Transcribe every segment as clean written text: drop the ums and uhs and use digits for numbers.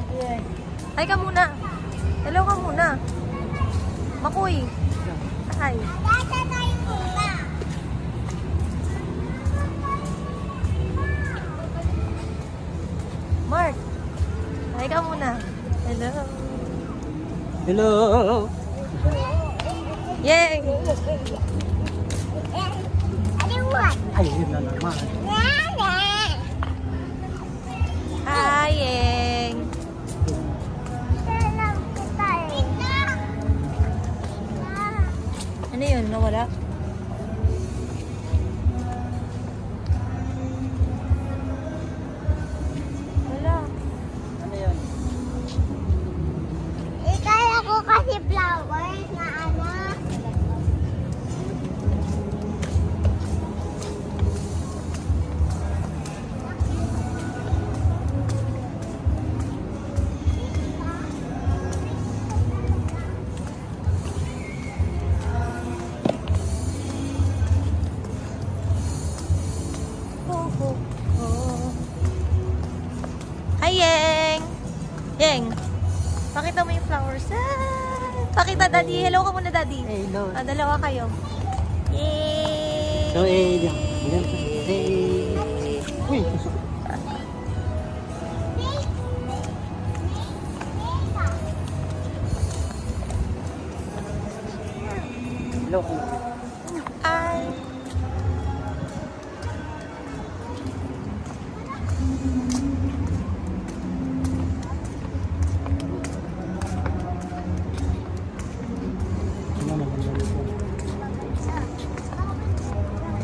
Yeah. Hi ka muna. Hello ka muna. Makoy. Hi. Mark. Hi ka muna. Hello. Hello. Yay! Ay, yun na naman. Hi, Yeng. Ano yun? Nawala? Wala. Ano yun? Ikala ko kasi flowers na ano. Hi, Yeng! Yeng! Pakita mo yung flowers. Ah! Pakita, Daddy. Hello ka muna, Daddy. Hello. Dalawa kayo. Yay! So, uy! Hello. Ay!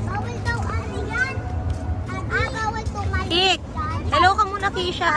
Bawal daw ano yan. Bawal kumain. Kik! Hello ka muna, Keisha.